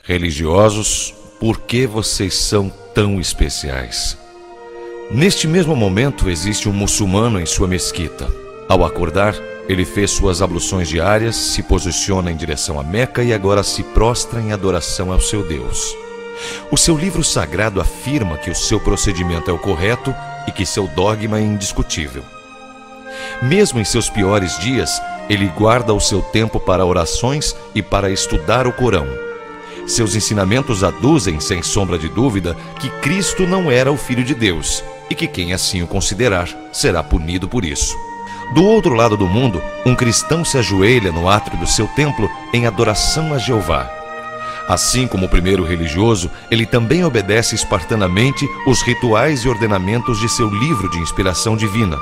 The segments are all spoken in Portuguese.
Religiosos, por que vocês são tão especiais? Neste mesmo momento existe um muçulmano em sua mesquita. Ao acordar, ele fez suas abluções diárias, se posiciona em direção a Meca e agora se prostra em adoração ao seu Deus. O seu livro sagrado afirma que o seu procedimento é o correto e que seu dogma é indiscutível. Mesmo em seus piores dias, ele guarda o seu tempo para orações e para estudar o Corão. Seus ensinamentos aduzem, sem sombra de dúvida, que Cristo não era o Filho de Deus e que quem assim o considerar será punido por isso. Do outro lado do mundo, um cristão se ajoelha no átrio do seu templo em adoração a Jeová. Assim como o primeiro religioso, ele também obedece espartanamente os rituais e ordenamentos de seu livro de inspiração divina.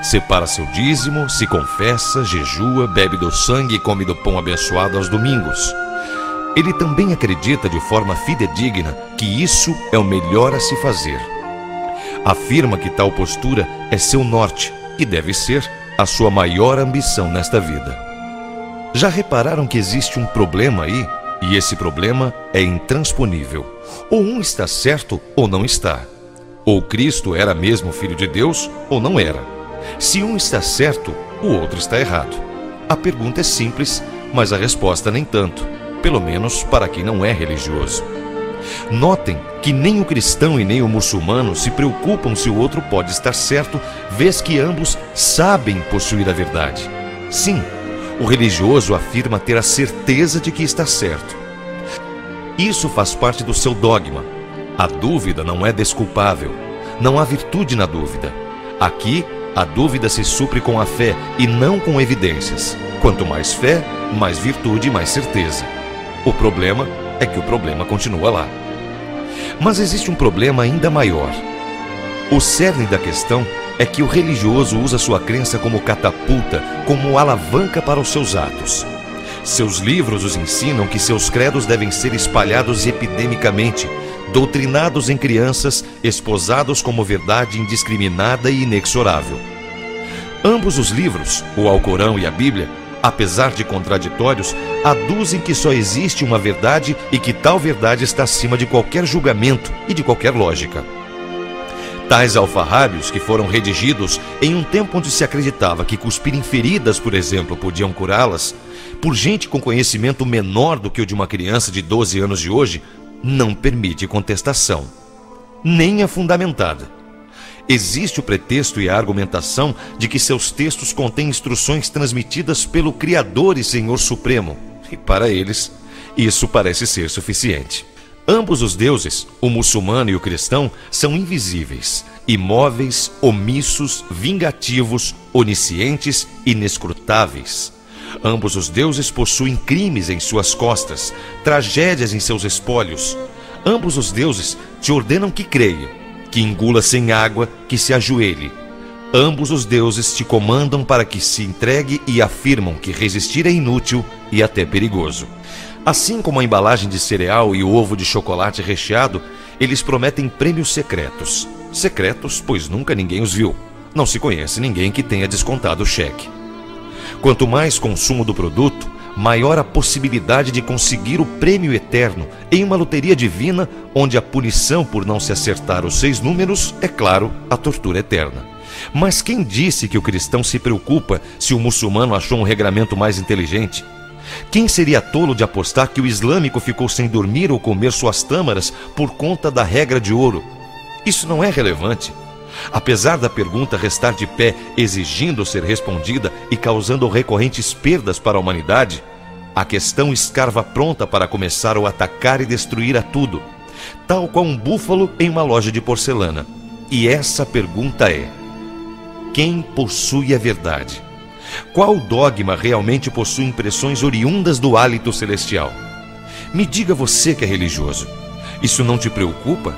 Separa seu dízimo, se confessa, jejua, bebe do sangue e come do pão abençoado aos domingos. Ele também acredita de forma fidedigna que isso é o melhor a se fazer. Afirma que tal postura é seu norte e deve ser a sua maior ambição nesta vida. Já repararam que existe um problema aí? E esse problema é intransponível. Ou um está certo ou não está. Ou Cristo era mesmo Filho de Deus ou não era. Se um está certo, o outro está errado. A pergunta é simples, mas a resposta nem tanto. Pelo menos para quem não é religioso. Notem que nem o cristão e nem o muçulmano se preocupam se o outro pode estar certo, vez que ambos sabem possuir a verdade. Sim, o religioso afirma ter a certeza de que está certo. Isso faz parte do seu dogma. A dúvida não é desculpável. Não há virtude na dúvida. Aqui, a dúvida se supre com a fé e não com evidências. Quanto mais fé, mais virtude e mais certeza. O problema é que o problema continua lá. Mas existe um problema ainda maior. O cerne da questão é que o religioso usa sua crença como catapulta, como alavanca para os seus atos. Seus livros os ensinam que seus credos devem ser espalhados epidemicamente, doutrinados em crianças, esposados como verdade indiscriminada e inexorável. Ambos os livros, o Alcorão e a Bíblia, apesar de contraditórios, aduzem que só existe uma verdade e que tal verdade está acima de qualquer julgamento e de qualquer lógica. Tais alfarrábios, que foram redigidos em um tempo onde se acreditava que cuspir em feridas, por exemplo, podiam curá-las, por gente com conhecimento menor do que o de uma criança de 12 anos de hoje, não permite contestação, nem a fundamentada. Existe o pretexto e a argumentação de que seus textos contêm instruções transmitidas pelo Criador e Senhor Supremo, e para eles, isso parece ser suficiente. Ambos os deuses, o muçulmano e o cristão, são invisíveis, imóveis, omissos, vingativos, oniscientes, inescrutáveis. Ambos os deuses possuem crimes em suas costas, tragédias em seus espólios. Ambos os deuses te ordenam que creia, que engula sem água, que se ajoelhe. Ambos os deuses te comandam para que se entregue e afirmam que resistir é inútil e até perigoso. Assim como a embalagem de cereal e o ovo de chocolate recheado, eles prometem prêmios secretos. Secretos, pois nunca ninguém os viu. Não se conhece ninguém que tenha descontado o cheque. Quanto mais consumo do produto, maior a possibilidade de conseguir o prêmio eterno em uma loteria divina, onde a punição por não se acertar os 6 números é, claro, a tortura eterna. Mas quem disse que o cristão se preocupa se o muçulmano achou um regramento mais inteligente? Quem seria tolo de apostar que o islâmico ficou sem dormir ou comer suas tâmaras por conta da regra de ouro? Isso não é relevante. Apesar da pergunta restar de pé, exigindo ser respondida e causando recorrentes perdas para a humanidade, a questão escarva pronta para começar a atacar e destruir a tudo, tal qual um búfalo em uma loja de porcelana. E essa pergunta é: quem possui a verdade? Qual dogma realmente possui impressões oriundas do hálito celestial? Me diga você que é religioso, isso não te preocupa?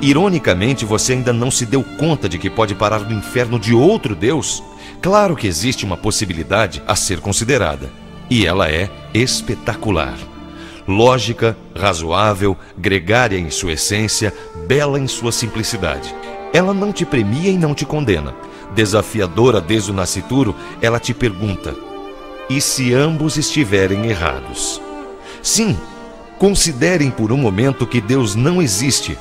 Ironicamente, você ainda não se deu conta de que pode parar no inferno de outro Deus? Claro que existe uma possibilidade a ser considerada, e ela é espetacular. Lógica, razoável, gregária em sua essência, bela em sua simplicidade. Ela não te premia e não te condena. Desafiadora desde o nascituro, ela te pergunta: e se ambos estiverem errados? Sim, Considerem por um momento que Deus não existe.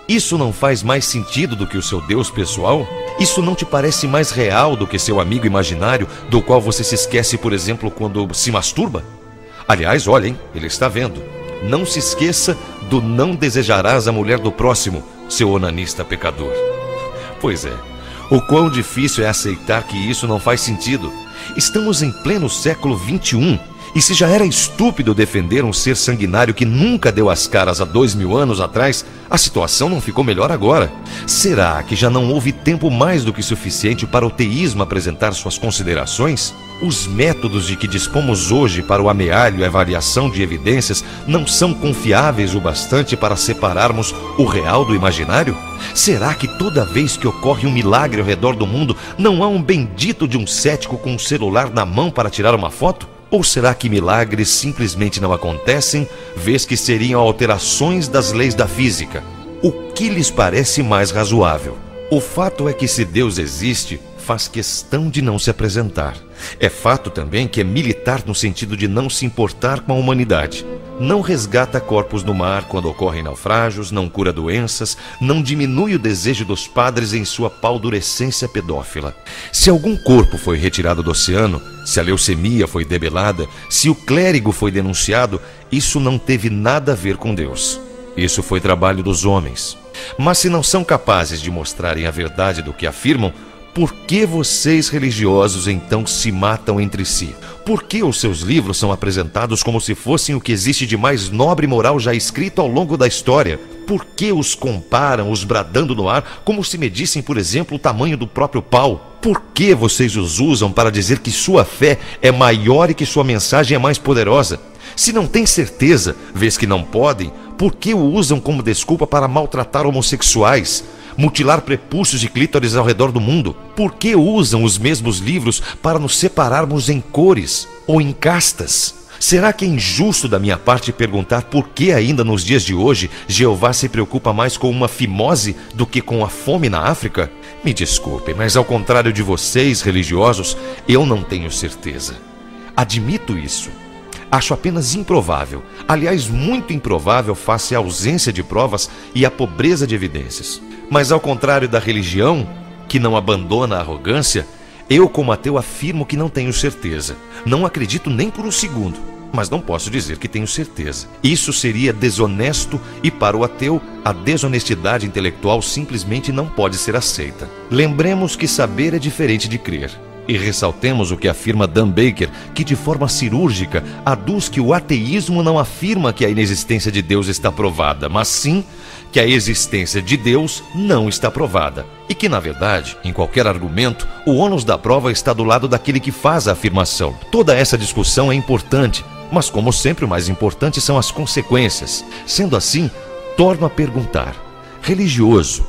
Isso não faz mais sentido do que o seu Deus pessoal? Isso não te parece mais real do que seu amigo imaginário, do qual você se esquece, por exemplo, quando se masturba? Aliás, olhem, ele está vendo. Não se esqueça do não desejarás a mulher do próximo, seu onanista pecador. Pois é, o quão difícil é aceitar que isso não faz sentido. Estamos em pleno século XXI, e se já era estúpido defender um ser sanguinário que nunca deu as caras há 2000 anos atrás, a situação não ficou melhor agora. Será que já não houve tempo mais do que suficiente para o teísmo apresentar suas considerações? Os métodos de que dispomos hoje para o amealho e avaliação de evidências não são confiáveis o bastante para separarmos o real do imaginário? Será que toda vez que ocorre um milagre ao redor do mundo, não há um bendito de um cético com um celular na mão para tirar uma foto? Ou será que milagres simplesmente não acontecem, vez que seriam alterações das leis da física? O que lhes parece mais razoável? O fato é que se Deus existe, faz questão de não se apresentar. É fato também que é militar no sentido de não se importar com a humanidade. Não resgata corpos no mar quando ocorrem naufrágios, não cura doenças, não diminui o desejo dos padres em sua paldurecência pedófila. Se algum corpo foi retirado do oceano, se a leucemia foi debelada, se o clérigo foi denunciado, isso não teve nada a ver com Deus. Isso foi trabalho dos homens. Mas se não são capazes de mostrarem a verdade do que afirmam, por que vocês religiosos então se matam entre si? Por que os seus livros são apresentados como se fossem o que existe de mais nobre e moral já escrito ao longo da história? Por que os comparam, os bradando no ar, como se medissem, por exemplo, o tamanho do próprio pau? Por que vocês os usam para dizer que sua fé é maior e que sua mensagem é mais poderosa? Se não têm certeza, vez que não podem, por que o usam como desculpa para maltratar homossexuais? Mutilar prepúcios e clítoris ao redor do mundo? Por que usam os mesmos livros para nos separarmos em cores ou em castas? Será que é injusto da minha parte perguntar por que ainda nos dias de hoje Jeová se preocupa mais com uma fimose do que com a fome na África? Me desculpem, mas ao contrário de vocês, religiosos, eu não tenho certeza. Admito isso. Acho apenas improvável, aliás, muito improvável face à ausência de provas e à pobreza de evidências. Mas ao contrário da religião, que não abandona a arrogância, eu como ateu afirmo que não tenho certeza. Não acredito nem por um segundo, mas não posso dizer que tenho certeza. Isso seria desonesto e para o ateu, a desonestidade intelectual simplesmente não pode ser aceita. Lembremos que saber é diferente de crer. E ressaltemos o que afirma Dan Baker, que de forma cirúrgica aduz que o ateísmo não afirma que a inexistência de Deus está provada, mas sim que a existência de Deus não está provada. E que, na verdade, em qualquer argumento, o ônus da prova está do lado daquele que faz a afirmação. Toda essa discussão é importante, mas como sempre o mais importante são as consequências. Sendo assim, torno a perguntar: religioso,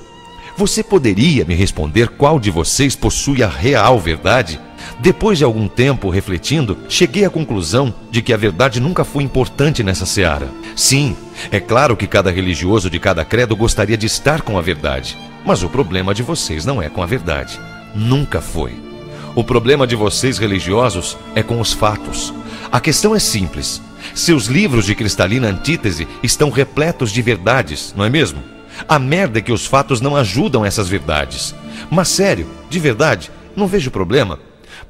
você poderia me responder qual de vocês possui a real verdade? Depois de algum tempo refletindo, cheguei à conclusão de que a verdade nunca foi importante nessa seara. Sim, é claro que cada religioso de cada credo gostaria de estar com a verdade, mas o problema de vocês não é com a verdade. Nunca foi. O problema de vocês religiosos é com os fatos. A questão é simples. Seus livros de cristalina antítese estão repletos de verdades, não é mesmo? A merda é que os fatos não ajudam essas verdades. Mas sério, de verdade, não vejo problema.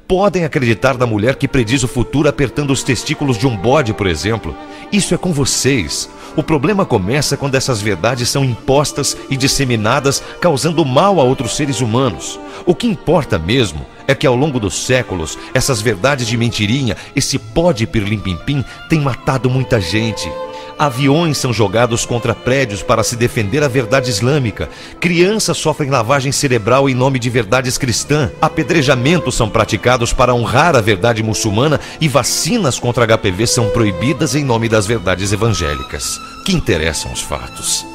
Podem acreditar na mulher que prediz o futuro apertando os testículos de um bode, por exemplo. Isso é com vocês. O problema começa quando essas verdades são impostas e disseminadas, causando mal a outros seres humanos. O que importa mesmo é que ao longo dos séculos, essas verdades de mentirinha, esse pó de pirlim-pim-pim, tem matado muita gente. Aviões são jogados contra prédios para se defender a verdade islâmica. Crianças sofrem lavagem cerebral em nome de verdades cristãs. Apedrejamentos são praticados para honrar a verdade muçulmana e vacinas contra HPV são proibidas em nome das verdades evangélicas. Que interessam os fatos?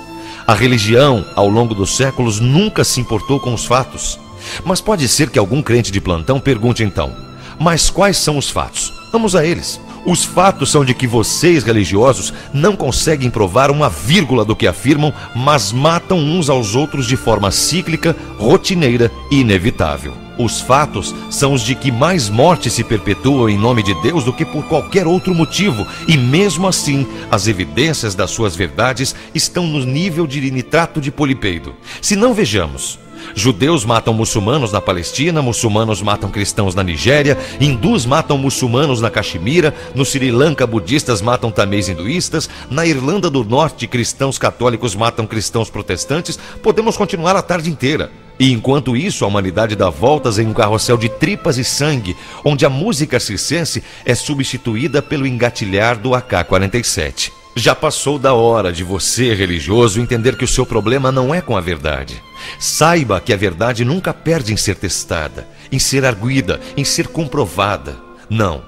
A religião, ao longo dos séculos, nunca se importou com os fatos. Mas pode ser que algum crente de plantão pergunte então: mas quais são os fatos? Vamos a eles. Os fatos são de que vocês, religiosos, não conseguem provar uma vírgula do que afirmam, mas matam uns aos outros de forma cíclica, rotineira e inevitável. Os fatos são os de que mais mortes se perpetuam em nome de Deus do que por qualquer outro motivo, e mesmo assim, as evidências das suas verdades estão no nível de nitrato de polipeido. Se não, vejamos. Judeus matam muçulmanos na Palestina, muçulmanos matam cristãos na Nigéria, hindus matam muçulmanos na Caxemira, no Sri Lanka budistas matam tamês hinduístas, na Irlanda do Norte cristãos católicos matam cristãos protestantes. Podemos continuar a tarde inteira. E enquanto isso, a humanidade dá voltas em um carrossel de tripas e sangue, onde a música circense é substituída pelo engatilhar do AK-47. Já passou da hora de você, religioso, entender que o seu problema não é com a verdade. Saiba que a verdade nunca perde em ser testada, em ser arguida, em ser comprovada. Não.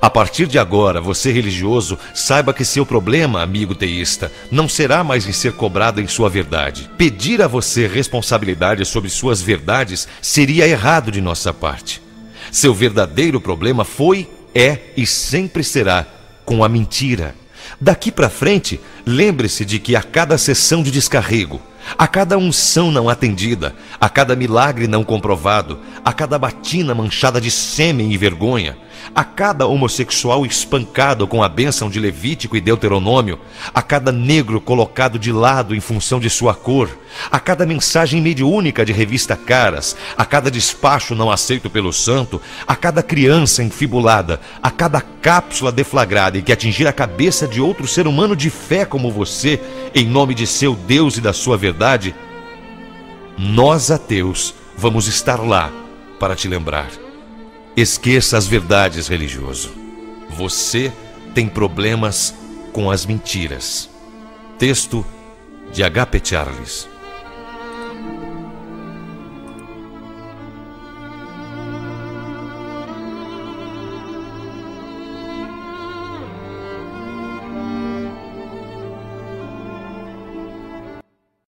A partir de agora, você, religioso, saiba que seu problema, amigo teísta, não será mais em ser cobrado em sua verdade. Pedir a você responsabilidade sobre suas verdades seria errado de nossa parte. Seu verdadeiro problema foi, é e sempre será com a mentira. Daqui para frente, lembre-se de que a cada sessão de descarrego, a cada unção não atendida, a cada milagre não comprovado, a cada batina manchada de sêmen e vergonha, a cada homossexual espancado com a bênção de Levítico e Deuteronômio, a cada negro colocado de lado em função de sua cor, a cada mensagem mediúnica de revista Caras, a cada despacho não aceito pelo santo, a cada criança enfibulada, a cada cápsula deflagrada e que atingir a cabeça de outro ser humano de fé como você, em nome de seu Deus e da sua verdade, nós ateus vamos estar lá para te lembrar. Esqueça as verdades, religioso. Você tem problemas com as mentiras. Texto de H.P. Charles.